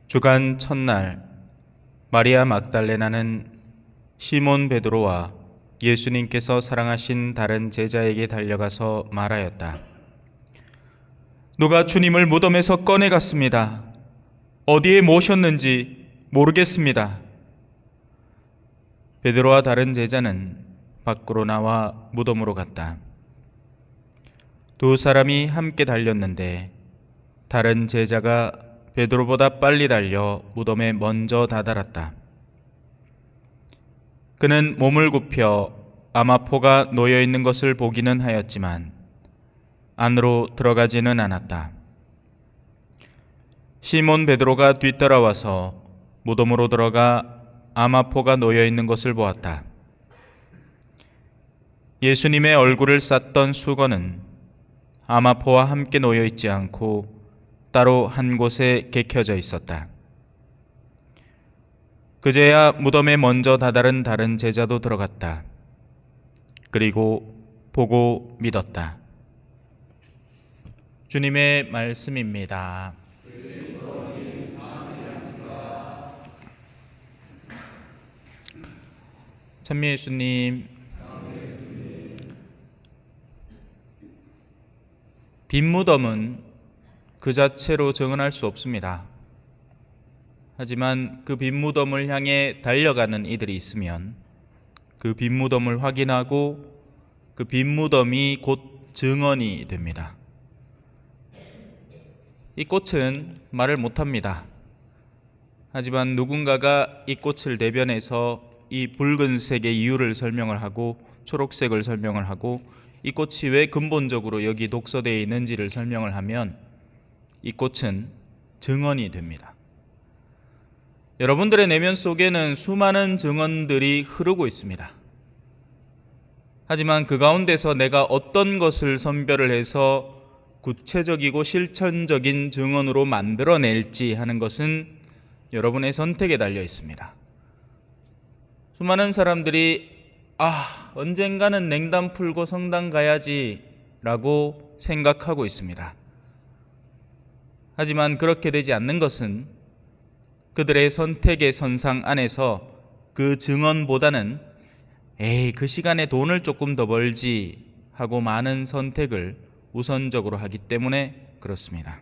주간 첫날 마리아 막달레나는 시몬 베드로와 예수님께서 사랑하신 다른 제자에게 달려가서 말하였다. 누가 주님을 무덤에서 꺼내갔습니다. 어디에 모셨는지 모르겠습니다. 베드로와 다른 제자는 밖으로 나와 무덤으로 갔다. 두 사람이 함께 달렸는데 다른 제자가 베드로보다 빨리 달려 무덤에 먼저 다다랐다. 그는 몸을 굽혀 아마포가 놓여 있는 것을 보기는 하였지만 안으로 들어가지는 않았다. 시몬 베드로가 뒤따라와서 무덤으로 들어가 아마포가 놓여 있는 것을 보았다. 예수님의 얼굴을 쌌던 수건은 아마포와 함께 놓여 있지 않고 따로 한 곳에 개켜져 있었다. 그제야 무덤에 먼저 다다른 다른 제자도 들어갔다. 그리고 보고 믿었다. 주님의 말씀입니다. 찬미 예수님, 빈 무덤은 그 자체로 정언할 수 없습니다. 하지만 그 빈 무덤을 향해 달려가는 이들이 있으면 그 빈 무덤을 확인하고 그 빈 무덤이 곧 증언이 됩니다. 이 꽃은 말을 못합니다. 하지만 누군가가 이 꽃을 대변해서 이 붉은색의 이유를 설명을 하고 초록색을 설명을 하고 이 꽃이 왜 근본적으로 여기 독서되어 있는지를 설명을 하면 이 꽃은 증언이 됩니다. 여러분들의 내면 속에는 수많은 증언들이 흐르고 있습니다. 하지만 그 가운데서 내가 어떤 것을 선별을 해서 구체적이고 실천적인 증언으로 만들어낼지 하는 것은 여러분의 선택에 달려 있습니다. 수많은 사람들이 언젠가는 냉담 풀고 성당 가야지 라고 생각하고 있습니다. 하지만 그렇게 되지 않는 것은 그들의 선택의 선상 안에서 그 증언보다는 그 시간에 돈을 조금 더 벌지 하고 많은 선택을 우선적으로 하기 때문에 그렇습니다.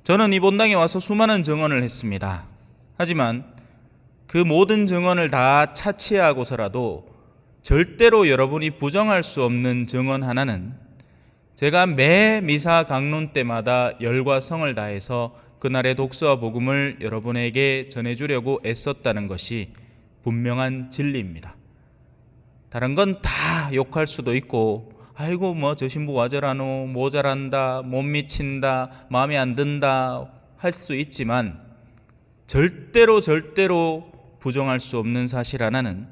저는 이 본당에 와서 수많은 증언을 했습니다. 하지만 그 모든 증언을 다 차치하고서라도 절대로 여러분이 부정할 수 없는 증언 하나는 제가 매 미사 강론 때마다 열과 성을 다해서 그날의 독서와 복음을 여러분에게 전해주려고 애썼다는 것이 분명한 진리입니다. 다른 건 다 욕할 수도 있고 아이고 저 신부 와저라노 모자란다 못 미친다 마음에 안 든다 할 수 있지만 절대로 부정할 수 없는 사실 하나는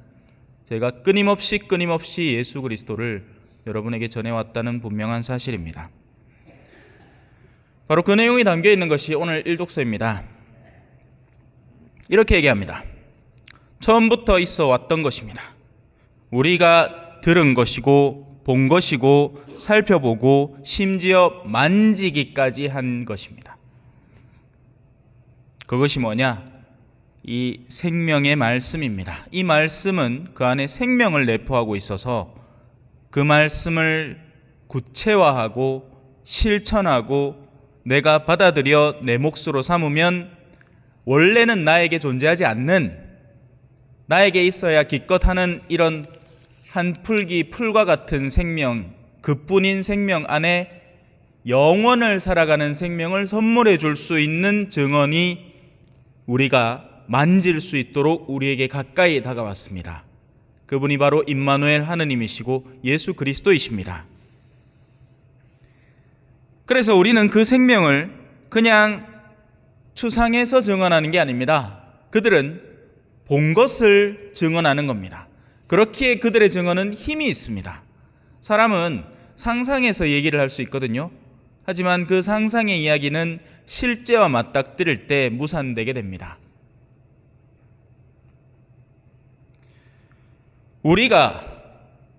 제가 끊임없이 예수 그리스도를 여러분에게 전해왔다는 분명한 사실입니다. 바로 그 내용이 담겨있는 것이 오늘 일독서입니다. 이렇게 얘기합니다. 처음부터 있어 왔던 것입니다. 우리가 들은 것이고 본 것이고 살펴보고 심지어 만지기까지 한 것입니다. 그것이 뭐냐? 이 생명의 말씀입니다. 이 말씀은 그 안에 생명을 내포하고 있어서 그 말씀을 구체화하고 실천하고 내가 받아들여 내 몫으로 삼으면 원래는 나에게 존재하지 않는, 나에게 있어야 기껏하는 이런 한 풀기 풀과 같은 생명, 그뿐인 생명 안에 영원을 살아가는 생명을 선물해 줄 수 있는 증언이 우리가 만질 수 있도록 우리에게 가까이 다가왔습니다. 그분이 바로 임마누엘 하느님이시고 예수 그리스도이십니다. 그래서 우리는 그 생명을 그냥 추상해서 증언하는 게 아닙니다. 그들은 본 것을 증언하는 겁니다. 그렇기에 그들의 증언은 힘이 있습니다. 사람은 상상해서 얘기를 할 수 있거든요. 하지만 그 상상의 이야기는 실제와 맞닥뜨릴 때 무산되게 됩니다. 우리가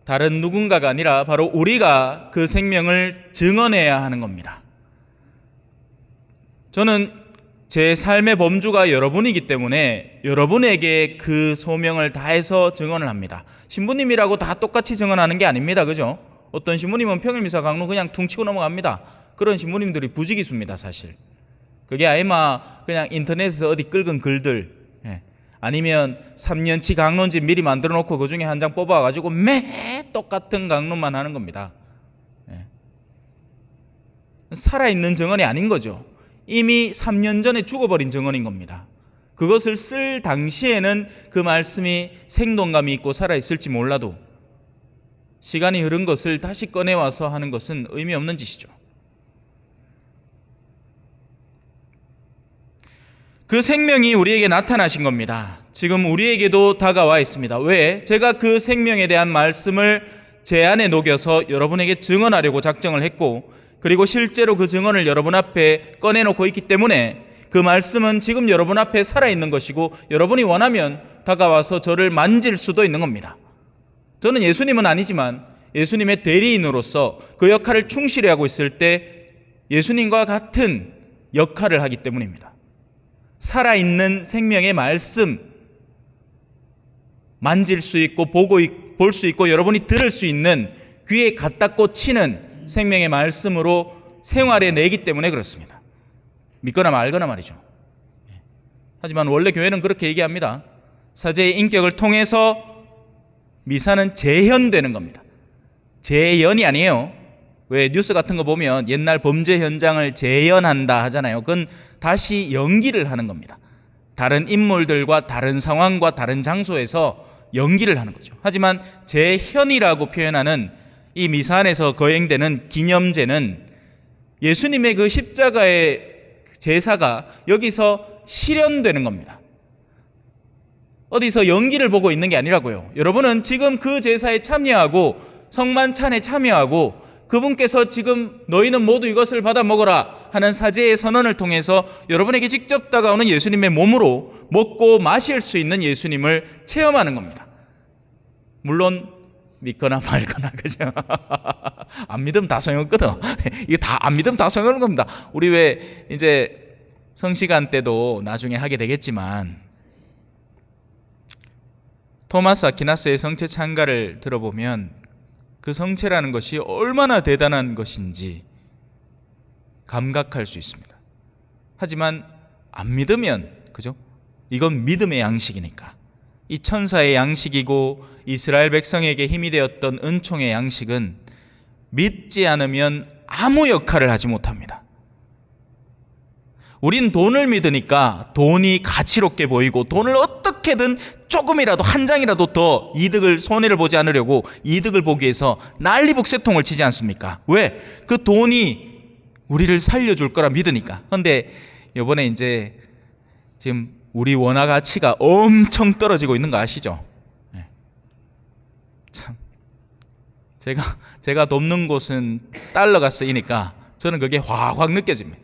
다른 누군가가 아니라 바로 우리가 그 생명을 증언해야 하는 겁니다. 저는 제 삶의 범주가 여러분이기 때문에 여러분에게 그 소명을 다해서 증언을 합니다. 신부님이라고 다 똑같이 증언하는 게 아닙니다. 그죠? 어떤 신부님은 평일미사 강론 그냥 퉁치고 넘어갑니다. 그런 신부님들이 부지기수입니다. 사실 그게 아마 그냥 인터넷에서 어디 긁은 글들, 아니면 3년치 강론집 미리 만들어 놓고 그 중에 한 장 뽑아가지고 매 똑같은 강론만 하는 겁니다. 살아있는 증언이 아닌 거죠. 이미 3년 전에 죽어버린 증언인 겁니다. 그것을 쓸 당시에는 그 말씀이 생동감이 있고 살아있을지 몰라도 시간이 흐른 것을 다시 꺼내와서 하는 것은 의미 없는 짓이죠. 그 생명이 우리에게 나타나신 겁니다. 지금 우리에게도 다가와 있습니다. 왜? 제가 그 생명에 대한 말씀을 제 안에 녹여서 여러분에게 증언하려고 작정을 했고, 그리고 실제로 그 증언을 여러분 앞에 꺼내놓고 있기 때문에 그 말씀은 지금 여러분 앞에 살아있는 것이고, 여러분이 원하면 다가와서 저를 만질 수도 있는 겁니다. 저는 예수님은 아니지만 예수님의 대리인으로서 그 역할을 충실히 하고 있을 때 예수님과 같은 역할을 하기 때문입니다. 살아있는 생명의 말씀, 만질 수 있고 볼 수 있고 여러분이 들을 수 있는 귀에 갖다 꽂히는 생명의 말씀으로 생활해 내기 때문에 그렇습니다. 믿거나 말거나 말이죠. 하지만 원래 교회는 그렇게 얘기합니다. 사제의 인격을 통해서 미사는 재현되는 겁니다. 재현이 아니에요. 왜 뉴스 같은 거 보면 옛날 범죄 현장을 재현한다 하잖아요. 그건 다시 연기를 하는 겁니다. 다른 인물들과 다른 상황과 다른 장소에서 연기를 하는 거죠. 하지만 재현이라고 표현하는 이 미사 안에서 거행되는 기념제는 예수님의 그 십자가의 제사가 여기서 실현되는 겁니다. 어디서 연기를 보고 있는 게 아니라고요. 여러분은 지금 그 제사에 참여하고 성만찬에 참여하고 그분께서 지금 너희는 모두 이것을 받아 먹어라 하는 사제의 선언을 통해서 여러분에게 직접 다가오는 예수님의 몸으로 먹고 마실 수 있는 예수님을 체험하는 겁니다. 물론 믿거나 말거나, 그죠? 안 믿으면 다 소용없거든. 이게 다 안 믿으면 다 소용없는 겁니다. 우리 왜 이제 성시간 때도 나중에 하게 되겠지만 토마스 아퀴나스의 성체 찬가를 들어보면 그 성체라는 것이 얼마나 대단한 것인지 감각할 수 있습니다. 하지만 안 믿으면, 그죠? 이건 믿음의 양식이니까. 이 천사의 양식이고 이스라엘 백성에게 힘이 되었던 은총의 양식은 믿지 않으면 아무 역할을 하지 못합니다. 우린 돈을 믿으니까 돈이 가치롭게 보이고 돈을 어떻게든 조금이라도 한 장이라도 더 이득을, 손해를 보지 않으려고 이득을 보기 위해서 난리북새통을 치지 않습니까? 왜? 그 돈이 우리를 살려줄 거라 믿으니까. 그런데 이번에 이제 지금 우리 원화 가치가 엄청 떨어지고 있는 거 아시죠? 네. 참, 제가 돕는 곳은 달러가 쓰이니까 저는 그게 확 느껴집니다.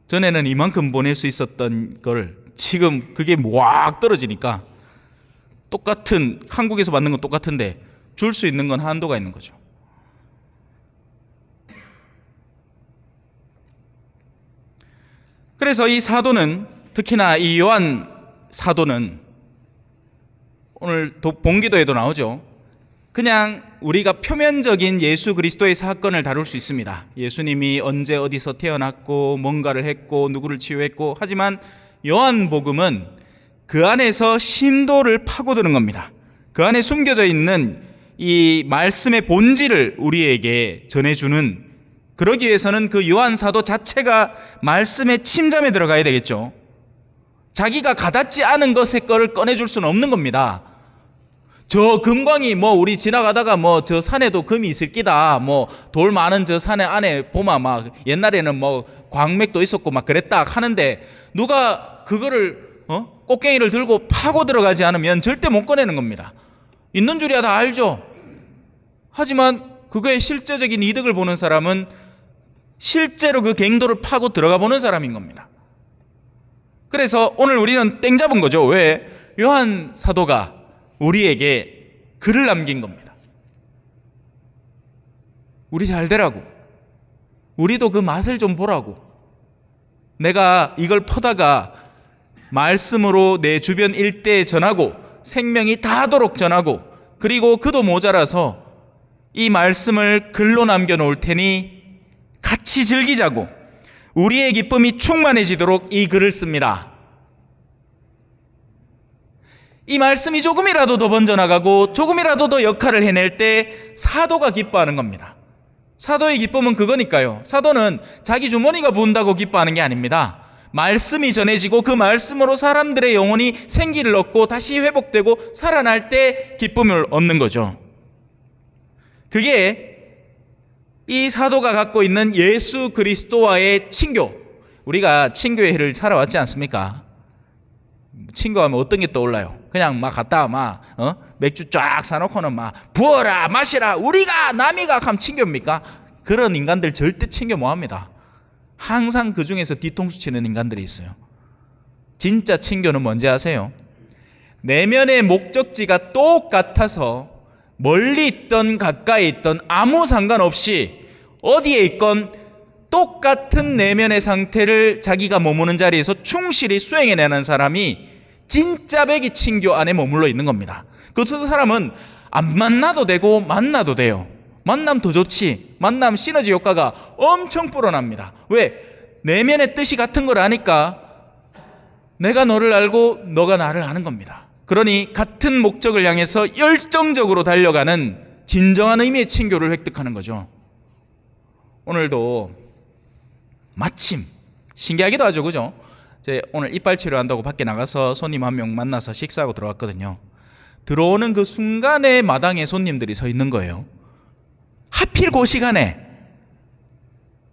전에는 이만큼 보낼 수 있었던 걸 지금 그게 확 떨어지니까 똑같은, 한국에서 받는 건 똑같은데 줄 수 있는 건 한도가 있는 거죠. 그래서 이 사도는, 특히나 이 요한 사도는 오늘 본기도에도 나오죠. 그냥 우리가 표면적인 예수 그리스도의 사건을 다룰 수 있습니다. 예수님이 언제 어디서 태어났고 뭔가를 했고 누구를 치유했고, 하지만 요한복음은 그 안에서 심도를 파고드는 겁니다. 그 안에 숨겨져 있는 이 말씀의 본질을 우리에게 전해주는, 그러기 위해서는 그 요한 사도 자체가 말씀의 침잠에 들어가야 되겠죠. 자기가 가닿지 않은 것의 거를 꺼내줄 수는 없는 겁니다. 저 금광이 뭐 우리 지나가다가 뭐 저 산에도 금이 있을 끼다, 뭐 돌 많은 저 산에 안에 보면 막 옛날에는 뭐 광맥도 있었고 막 그랬다 하는데, 누가 그거를 꽃갱이를 들고 파고 들어가지 않으면 절대 못 꺼내는 겁니다. 있는 줄이야 다 알죠. 하지만 그거의 실제적인 이득을 보는 사람은 실제로 그 갱도를 파고 들어가 보는 사람인 겁니다. 그래서 오늘 우리는 땡 잡은 거죠. 왜? 요한 사도가 우리에게 글을 남긴 겁니다. 우리 잘 되라고, 우리도 그 맛을 좀 보라고. 내가 이걸 퍼다가 말씀으로 내 주변 일대에 전하고 생명이 다하도록 전하고, 그리고 그도 모자라서 이 말씀을 글로 남겨놓을 테니 같이 즐기자고 우리의 기쁨이 충만해지도록 이 글을 씁니다. 이 말씀이 조금이라도 더 번져나가고 조금이라도 더 역할을 해낼 때 사도가 기뻐하는 겁니다. 사도의 기쁨은 그거니까요. 사도는 자기 주머니가 부은다고 기뻐하는 게 아닙니다. 말씀이 전해지고 그 말씀으로 사람들의 영혼이 생기를 얻고 다시 회복되고 살아날 때 기쁨을 얻는 거죠. 그게 이 사도가 갖고 있는 예수 그리스도와의 친교. 우리가 친교의 해를 살아왔지 않습니까? 친교하면 어떤 게 떠올라요? 그냥 막 갔다 맥주 쫙 사놓고는 막 부어라 마시라 우리가 남이가 하면 친교입니까? 그런 인간들 절대 친교 못합니다. 항상 그 중에서 뒤통수 치는 인간들이 있어요. 진짜 친교는 뭔지 아세요? 내면의 목적지가 똑같아서 멀리 있던 가까이 있던 아무 상관없이 어디에 있건 똑같은 내면의 상태를 자기가 머무는 자리에서 충실히 수행해내는 사람이 진짜 백이 친교 안에 머물러 있는 겁니다. 그 사람은 안 만나도 되고 만나도 돼요. 만나면 더 좋지. 만나면 시너지 효과가 엄청 불어납니다. 왜? 내면의 뜻이 같은 걸 아니까 내가 너를 알고 너가 나를 아는 겁니다. 그러니 같은 목적을 향해서 열정적으로 달려가는 진정한 의미의 친교를 획득하는 거죠. 오늘도 마침 신기하기도 하죠, 그죠? 제 오늘 이빨 치료한다고 밖에 나가서 손님 한 명 만나서 식사하고 들어왔거든요. 들어오는 그 순간에 마당에 손님들이 서 있는 거예요. 하필 그 시간에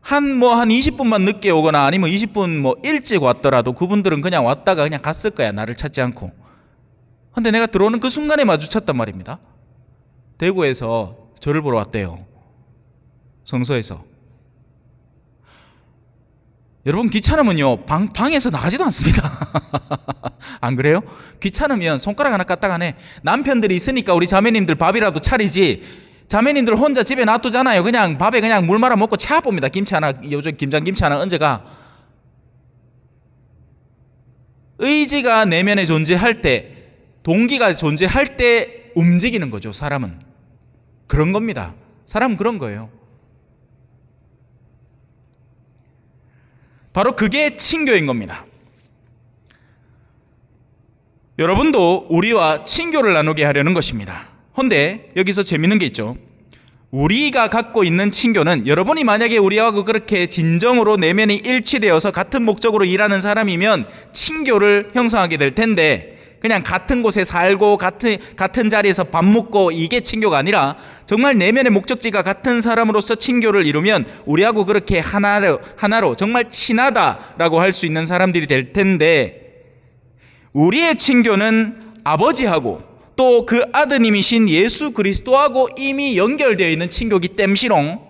한 20분만 늦게 오거나 아니면 20분 일찍 왔더라도 그분들은 그냥 왔다가 그냥 갔을 거야, 나를 찾지 않고. 근데 내가 들어오는 그 순간에 마주쳤단 말입니다. 대구에서 저를 보러 왔대요. 성서에서. 여러분 귀찮으면요 방에서 나가지도 않습니다. 안 그래요? 귀찮으면 손가락 하나 까딱하네. 남편들이 있으니까 우리 자매님들 밥이라도 차리지, 자매님들 혼자 집에 놔두잖아요. 그냥 밥에 그냥 물 말아 먹고 차 봅니다. 김치 하나, 요즘 김장김치 하나 얹어가. 의지가 내면에 존재할 때, 동기가 존재할 때 움직이는 거죠. 사람은 그런 겁니다. 사람은 그런 거예요. 바로 그게 친교인 겁니다. 여러분도 우리와 친교를 나누게 하려는 것입니다. 그런데 여기서 재밌는 게 있죠. 우리가 갖고 있는 친교는, 여러분이 만약에 우리하고 그렇게 진정으로 내면이 일치되어서 같은 목적으로 일하는 사람이면 친교를 형성하게 될 텐데, 그냥 같은 곳에 살고 같은 자리에서 밥 먹고 이게 친교가 아니라 정말 내면의 목적지가 같은 사람으로서 친교를 이루면 우리하고 그렇게 하나로 정말 친하다라고 할 수 있는 사람들이 될 텐데, 우리의 친교는 아버지하고 또 그 아드님이신 예수 그리스도하고 이미 연결되어 있는 친교기 땜시롱,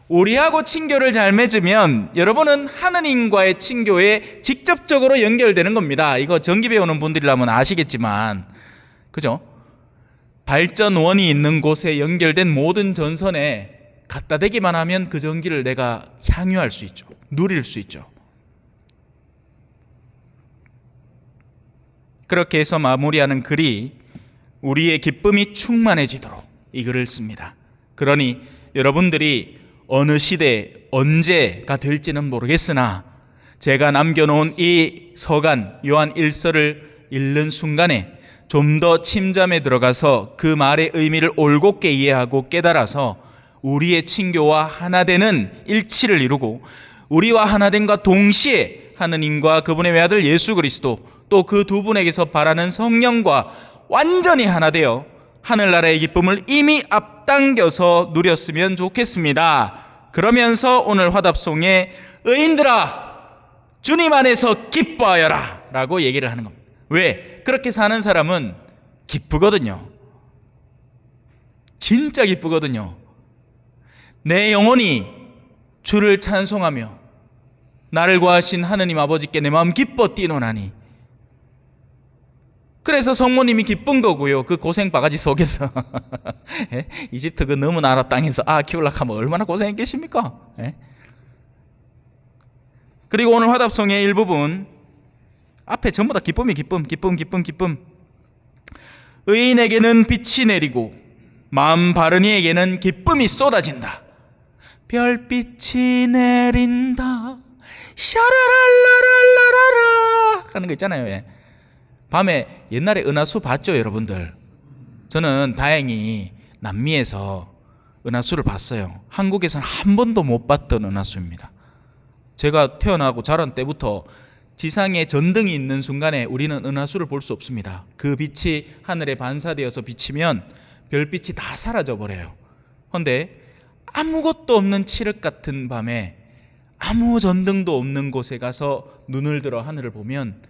우리하고 친교를 잘 맺으면 여러분은 하느님과의 친교에 직접적으로 연결되는 겁니다. 이거 전기 배우는 분들이라면 아시겠지만, 그죠? 발전원이 있는 곳에 연결된 모든 전선에 갖다 대기만 하면 그 전기를 내가 향유할 수 있죠. 누릴 수 있죠. 그렇게 해서 마무리하는 글이 우리의 기쁨이 충만해지도록 이 글을 씁니다. 그러니 여러분들이 어느 시대 언제가 될지는 모르겠으나 제가 남겨놓은 이 서간 요한 1서를 읽는 순간에 좀 더 침잠에 들어가서 그 말의 의미를 올곧게 이해하고 깨달아서 우리의 친교와 하나 되는 일치를 이루고 우리와 하나 됨과 동시에 하느님과 그분의 외아들 예수 그리스도 또 그 두 분에게서 바라는 성령과 완전히 하나 되어 하늘나라의 기쁨을 이미 앞당겨서 누렸으면 좋겠습니다. 그러면서 오늘 화답송에 의인들아 주님 안에서 기뻐하여라 라고 얘기를 하는 겁니다. 왜? 그렇게 사는 사람은 기쁘거든요. 진짜 기쁘거든요. 내 영혼이 주를 찬송하며 나를 구하신 하느님 아버지께 내 마음 기뻐 뛰노나니. 그래서 성모님이 기쁜 거고요. 그 고생 바가지 속에서 이집트 그 너무 나라 땅에서 키우려고 하면 얼마나 고생했겠습니까? 그리고 오늘 화답송의 일부분 앞에 전부 다 기쁨이 기쁨. 의인에게는 빛이 내리고 마음 바른 이에게는 기쁨이 쏟아진다. 별빛이 내린다. 샤라랄라랄라라라 하는 거 있잖아요. 예. 밤에 옛날에 은하수 봤죠, 여러분들? 저는 다행히 남미에서 은하수를 봤어요. 한국에서는 한 번도 못 봤던 은하수입니다. 제가 태어나고 자란 때부터 지상에 전등이 있는 순간에 우리는 은하수를 볼 수 없습니다. 그 빛이 하늘에 반사되어서 비치면 별빛이 다 사라져 버려요. 그런데 아무것도 없는 칠흑 같은 밤에 아무 전등도 없는 곳에 가서 눈을 들어 하늘을 보면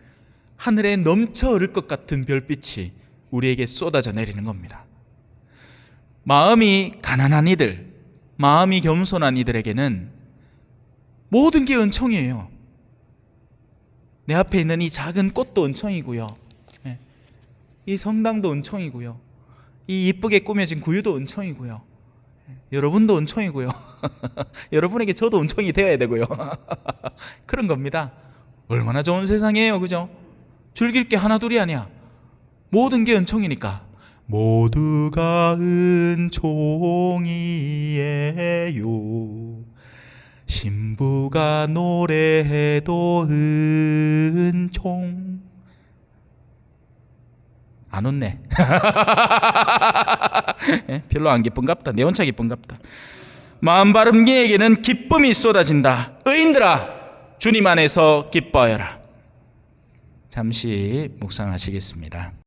하늘에 넘쳐 흐를 것 같은 별빛이 우리에게 쏟아져 내리는 겁니다. 마음이 가난한 이들, 마음이 겸손한 이들에게는 모든 게 은총이에요. 내 앞에 있는 이 작은 꽃도 은총이고요. 이 성당도 은총이고요. 이 이쁘게 꾸며진 구유도 은총이고요. 여러분도 은총이고요. 여러분에게 저도 은총이 되어야 되고요. 그런 겁니다. 얼마나 좋은 세상이에요, 그죠? 즐길 게 하나 둘이 아니야. 모든 게 은총이니까. 모두가 은총이에요. 신부가 노래해도 은총. 안 웃네. 별로 안 기쁜갑다. 내 혼자 기쁜갑다. 마음 바른 이에게는 기쁨이 쏟아진다. 의인들아, 주님 안에서 기뻐하여라. 잠시 묵상하시겠습니다.